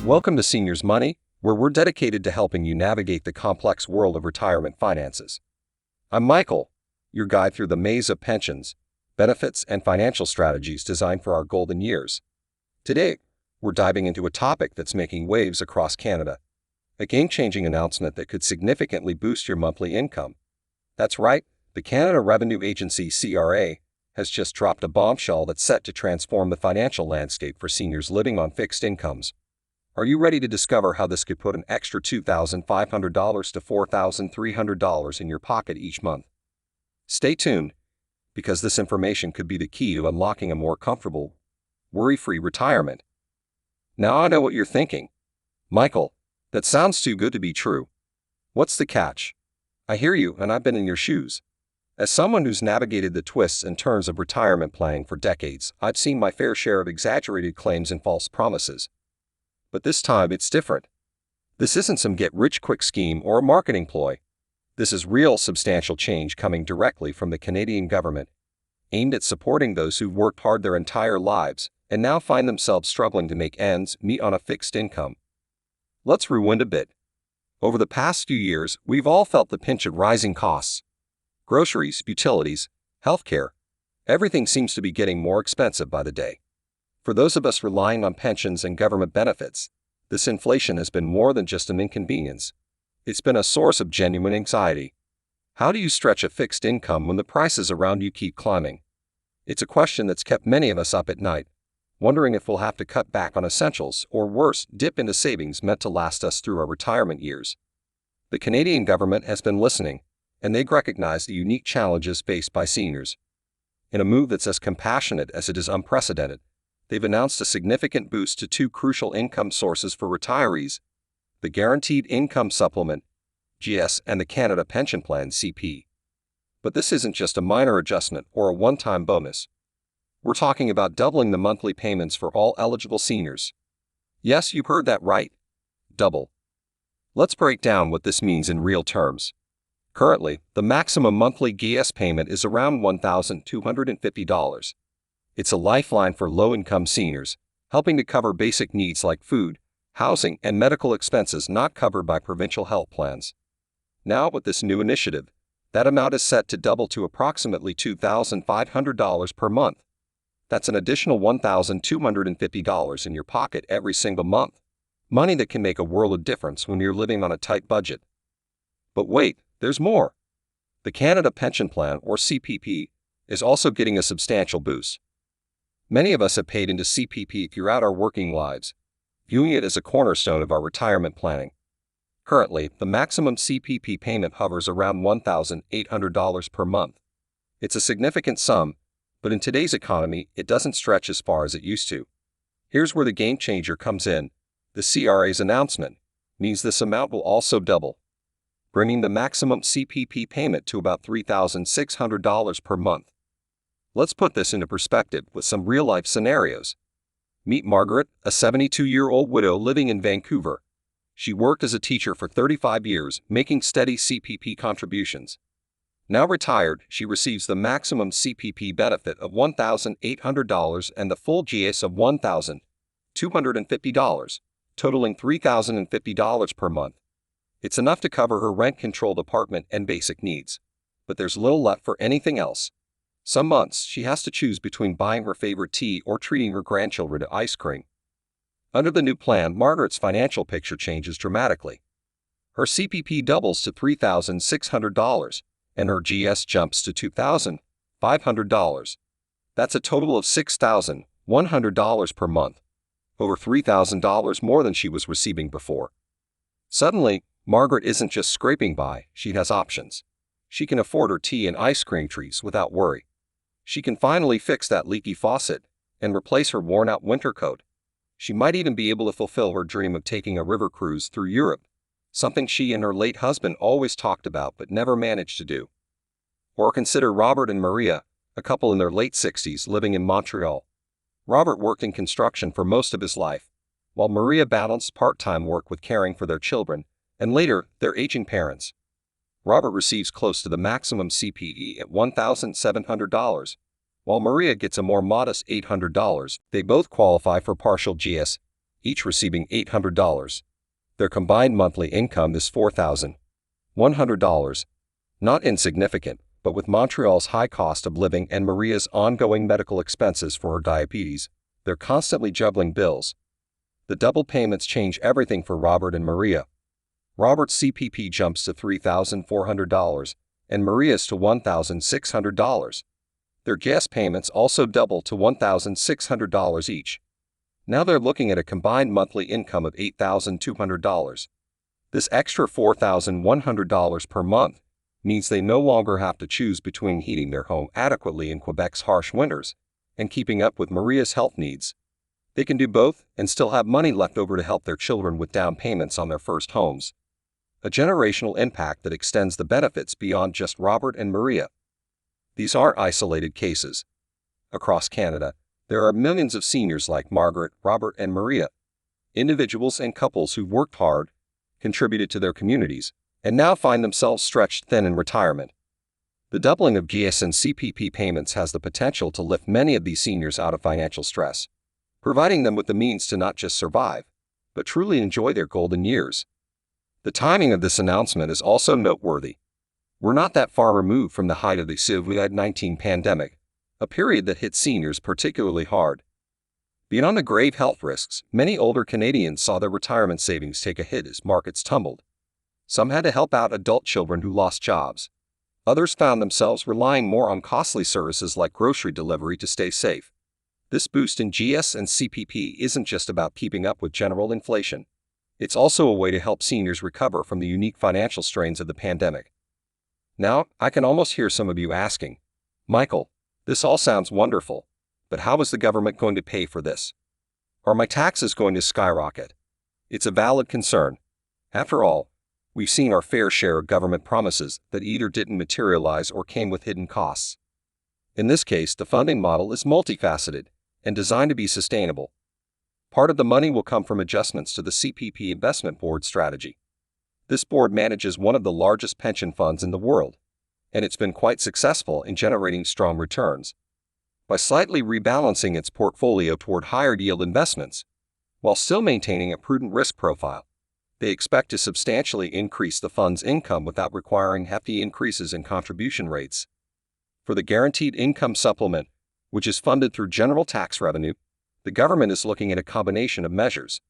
Welcome to Seniors Money, where we're dedicated to helping you navigate the complex world of retirement finances. I'm Michael, your guide through the maze of pensions, benefits, and financial strategies designed for our golden years. Today, we're diving into a topic that's making waves across Canada, a game-changing announcement that could significantly boost your monthly income. That's right, the Canada Revenue Agency CRA has just dropped a bombshell that's set to transform the financial landscape for seniors living on fixed incomes. Are you ready to discover how this could put an extra $2,500 to $4,300 in your pocket each month? Stay tuned, because this information could be the key to unlocking a more comfortable, worry-free retirement. Now I know what you're thinking. Michael, that sounds too good to be true. What's the catch? I hear you, and I've been in your shoes. As someone who's navigated the twists and turns of retirement planning for decades, I've seen my fair share of exaggerated claims and false promises. But this time it's different. This isn't some get-rich-quick scheme or a marketing ploy. This is real substantial change coming directly from the Canadian government, aimed at supporting those who've worked hard their entire lives and now find themselves struggling to make ends meet on a fixed income. Let's rewind a bit. Over the past few years, we've all felt the pinch of rising costs. Groceries, utilities, healthcare, everything seems to be getting more expensive by the day. For those of us relying on pensions and government benefits, this inflation has been more than just an inconvenience. It's been a source of genuine anxiety. How do you stretch a fixed income when the prices around you keep climbing? It's a question that's kept many of us up at night, wondering if we'll have to cut back on essentials or worse, dip into savings meant to last us through our retirement years. The Canadian government has been listening, and they've recognized the unique challenges faced by seniors. In a move that's as compassionate as it is unprecedented, they've announced a significant boost to two crucial income sources for retirees: the Guaranteed Income Supplement, GIS, and the Canada Pension Plan, CP. But this isn't just a minor adjustment or a one-time bonus. We're talking about doubling the monthly payments for all eligible seniors. Yes, you heard that right. Double. Let's break down what this means in real terms. Currently, the maximum monthly GIS payment is around $1,250. It's a lifeline for low-income seniors, helping to cover basic needs like food, housing, and medical expenses not covered by provincial health plans. Now, with this new initiative, that amount is set to double to approximately $2,500 per month. That's an additional $1,250 in your pocket every single month. Money that can make a world of difference when you're living on a tight budget. But wait, there's more. The Canada Pension Plan, or CPP, is also getting a substantial boost. Many of us have paid into CPP throughout our working lives, viewing it as a cornerstone of our retirement planning. Currently, the maximum CPP payment hovers around $1,800 per month. It's a significant sum, but in today's economy, it doesn't stretch as far as it used to. Here's where the game changer comes in. The CRA's announcement means this amount will also double, bringing the maximum CPP payment to about $3,600 per month. Let's put this into perspective with some real-life scenarios. Meet Margaret, a 72-year-old widow living in Vancouver. She worked as a teacher for 35 years, making steady CPP contributions. Now retired, she receives the maximum CPP benefit of $1,800 and the full GIS of $1,250, totaling $3,050 per month. It's enough to cover her rent-controlled apartment and basic needs. But there's little left for anything else. Some months, she has to choose between buying her favorite tea or treating her grandchildren to ice cream. Under the new plan, Margaret's financial picture changes dramatically. Her CPP doubles to $3,600, and her GIS jumps to $2,500. That's a total of $6,100 per month, over $3,000 more than she was receiving before. Suddenly, Margaret isn't just scraping by, she has options. She can afford her tea and ice cream treats without worry. She can finally fix that leaky faucet and replace her worn-out winter coat. She might even be able to fulfill her dream of taking a river cruise through Europe, something she and her late husband always talked about but never managed to do. Or consider Robert and Maria, a couple in their late 60s living in Montreal. Robert worked in construction for most of his life, while Maria balanced part-time work with caring for their children, and later, their aging parents. Robert receives close to the maximum CPE at $1,700, while Maria gets a more modest $800. They both qualify for partial GIS, each receiving $800. Their combined monthly income is $4,100. Not insignificant, but with Montreal's high cost of living and Maria's ongoing medical expenses for her diabetes, they're constantly juggling bills. The double payments change everything for Robert and Maria. Robert's CPP jumps to $3,400 and Maria's to $1,600. Their GIS payments also double to $1,600 each. Now they're looking at a combined monthly income of $8,200. This extra $4,100 per month means they no longer have to choose between heating their home adequately in Quebec's harsh winters and keeping up with Maria's health needs. They can do both and still have money left over to help their children with down payments on their first homes. A generational impact that extends the benefits beyond just Robert and Maria. These aren't isolated cases. Across Canada, there are millions of seniors like Margaret, Robert, and Maria, individuals and couples who've worked hard, contributed to their communities, and now find themselves stretched thin in retirement. The doubling of GIS and CPP payments has the potential to lift many of these seniors out of financial stress, providing them with the means to not just survive, but truly enjoy their golden years. The timing of this announcement is also noteworthy. We're not that far removed from the height of the COVID-19 pandemic, a period that hit seniors particularly hard. Beyond the grave health risks, many older Canadians saw their retirement savings take a hit as markets tumbled. Some had to help out adult children who lost jobs. Others found themselves relying more on costly services like grocery delivery to stay safe. This boost in GIS and CPP isn't just about keeping up with general inflation. It's also a way to help seniors recover from the unique financial strains of the pandemic. Now, I can almost hear some of you asking, Michael, this all sounds wonderful, but how is the government going to pay for this? Are my taxes going to skyrocket? It's a valid concern. After all, we've seen our fair share of government promises that either didn't materialize or came with hidden costs. In this case, the funding model is multifaceted and designed to be sustainable. Part of the money will come from adjustments to the CPP Investment Board strategy. This board manages one of the largest pension funds in the world, and it's been quite successful in generating strong returns. By slightly rebalancing its portfolio toward higher yield investments, while still maintaining a prudent risk profile, they expect to substantially increase the fund's income without requiring hefty increases in contribution rates. For the Guaranteed Income Supplement, which is funded through general tax revenue, the government is looking at a combination of measures.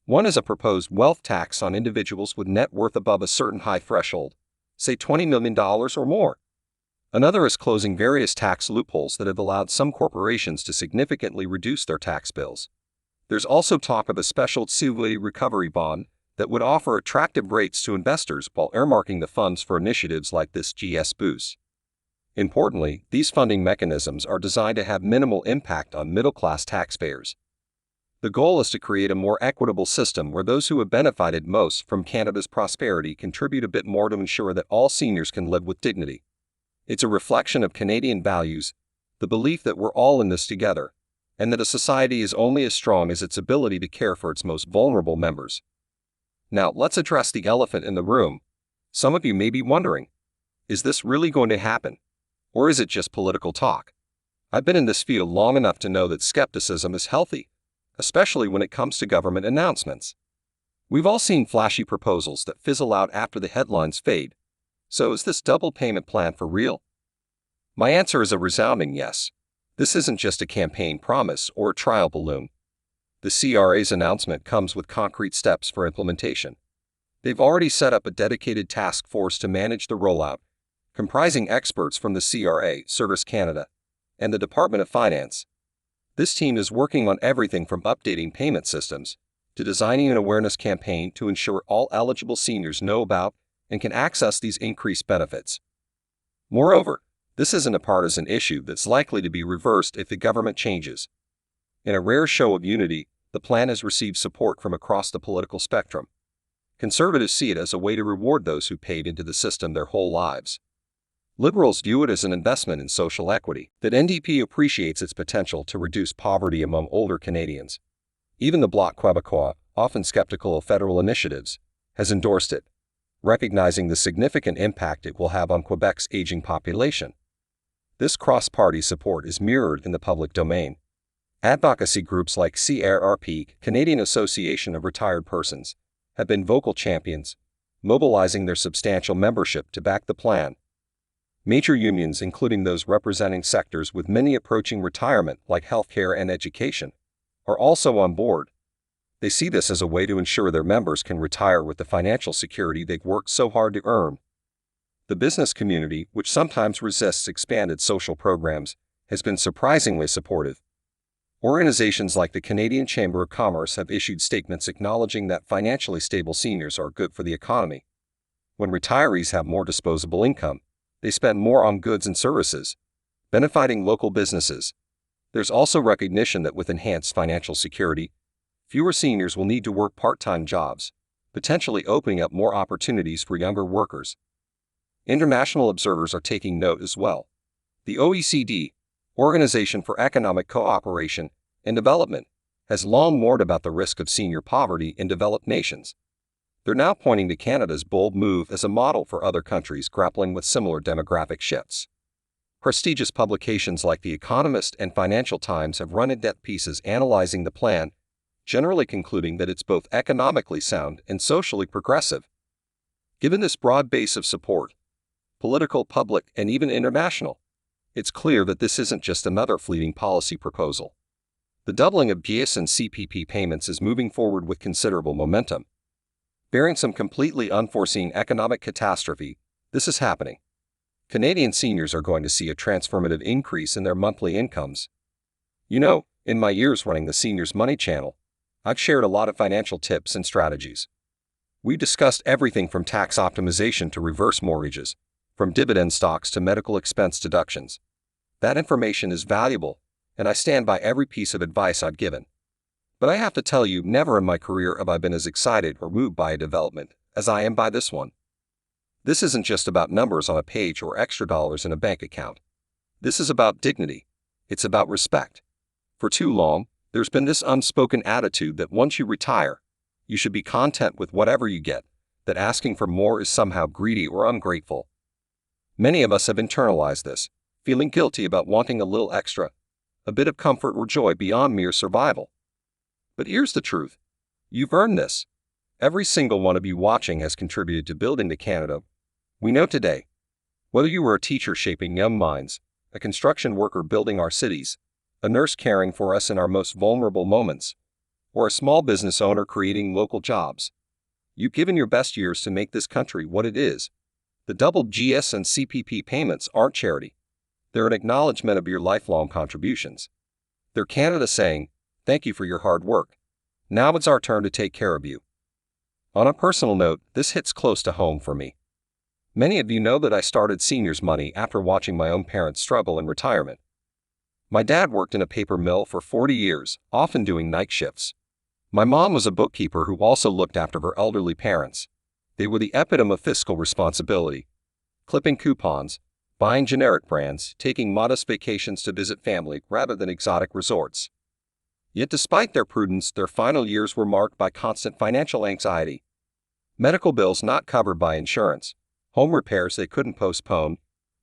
One is a proposed wealth tax on individuals with net worth above a certain high threshold, say $20 million or more. Another is closing various tax loopholes that have allowed some corporations to significantly reduce their tax bills. There's also talk of a special CRA recovery bond that would offer attractive rates to investors while earmarking the funds for initiatives like this GS boost. Importantly, these funding mechanisms are designed to have minimal impact on middle-class taxpayers. The goal is to create a more equitable system where those who have benefited most from Canada's prosperity contribute a bit more to ensure that all seniors can live with dignity. It's a reflection of Canadian values, the belief that we're all in this together, and that a society is only as strong as its ability to care for its most vulnerable members. Now, let's address the elephant in the room. Some of you may be wondering, is this really going to happen? Or is it just political talk? I've been in this field long enough to know that skepticism is healthy, especially when it comes to government announcements. We've all seen flashy proposals that fizzle out after the headlines fade. So is this double payment plan for real? My answer is a resounding yes. This isn't just a campaign promise or a trial balloon. The CRA's announcement comes with concrete steps for implementation. They've already set up a dedicated task force to manage the rollout, comprising experts from the CRA, Service Canada, and the Department of Finance. This team is working on everything from updating payment systems to designing an awareness campaign to ensure all eligible seniors know about and can access these increased benefits. Moreover, this isn't a partisan issue that's likely to be reversed if the government changes. In a rare show of unity, the plan has received support from across the political spectrum. Conservatives see it as a way to reward those who paid into the system their whole lives. Liberals view it as an investment in social equity. That NDP appreciates its potential to reduce poverty among older Canadians. Even the Bloc Québécois, often skeptical of federal initiatives, has endorsed it, recognizing the significant impact it will have on Quebec's aging population. This cross-party support is mirrored in the public domain. Advocacy groups like CRA, Canadian Association of Retired Persons, have been vocal champions, mobilizing their substantial membership to back the plan. Major unions, including those representing sectors with many approaching retirement like healthcare and education, are also on board. They see this as a way to ensure their members can retire with the financial security they've worked so hard to earn. The business community, which sometimes resists expanded social programs, has been surprisingly supportive. Organizations like the Canadian Chamber of Commerce have issued statements acknowledging that financially stable seniors are good for the economy. When retirees have more disposable income, they spend more on goods and services, benefiting local businesses. There's also recognition that with enhanced financial security, fewer seniors will need to work part-time jobs, potentially opening up more opportunities for younger workers. International observers are taking note as well. The OECD, Organization for Economic Cooperation and Development, has long warned about the risk of senior poverty in developed nations. They're now pointing to Canada's bold move as a model for other countries grappling with similar demographic shifts. Prestigious publications like The Economist and Financial Times have run in-depth pieces analyzing the plan, generally concluding that it's both economically sound and socially progressive. Given this broad base of support, political, public, and even international, it's clear that this isn't just another fleeting policy proposal. The doubling of GIS and CPP payments is moving forward with considerable momentum. Bearing some completely unforeseen economic catastrophe, this is happening. Canadian seniors are going to see a transformative increase in their monthly incomes. You know, in my years running the Seniors Money channel, I've shared a lot of financial tips and strategies. We discussed everything from tax optimization to reverse mortgages, from dividend stocks to medical expense deductions. That information is valuable, and I stand by every piece of advice I've given. But I have to tell you, never in my career have I been as excited or moved by a development as I am by this one. This isn't just about numbers on a page or extra dollars in a bank account. This is about dignity. It's about respect. For too long, there's been this unspoken attitude that once you retire, you should be content with whatever you get, that asking for more is somehow greedy or ungrateful. Many of us have internalized this, feeling guilty about wanting a little extra, a bit of comfort or joy beyond mere survival. But here's the truth. You've earned this. Every single one of you watching has contributed to building the Canada we know today. Whether you were a teacher shaping young minds, a construction worker building our cities, a nurse caring for us in our most vulnerable moments, or a small business owner creating local jobs, you've given your best years to make this country what it is. The doubled GIS and CPP payments aren't charity. They're an acknowledgement of your lifelong contributions. They're Canada saying, thank you for your hard work. Now it's our turn to take care of you. On a personal note, this hits close to home for me. Many of you know that I started Seniors Money after watching my own parents struggle in retirement. My dad worked in a paper mill for 40 years, often doing night shifts. My mom was a bookkeeper who also looked after her elderly parents. They were the epitome of fiscal responsibility, clipping coupons, buying generic brands, taking modest vacations to visit family rather than exotic resorts. Yet despite their prudence, their final years were marked by constant financial anxiety. Medical bills not covered by insurance, home repairs they couldn't postpone,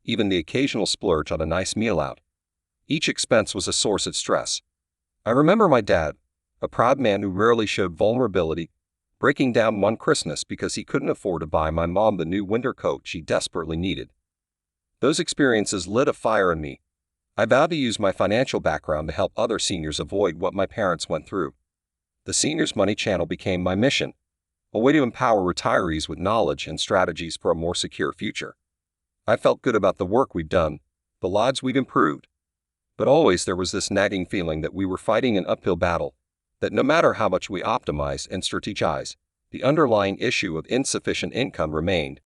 even the occasional splurge on a nice meal out. Each expense was a source of stress. I remember my dad, a proud man who rarely showed vulnerability, breaking down one Christmas because he couldn't afford to buy my mom the new winter coat she desperately needed. Those experiences lit a fire in me. I vowed to use my financial background to help other seniors avoid what my parents went through. The Seniors Money channel became my mission, a way to empower retirees with knowledge and strategies for a more secure future. I felt good about the work we've done, the lives we've improved. But always there was this nagging feeling that we were fighting an uphill battle, that no matter how much we optimized and strategized, the underlying issue of insufficient income remained.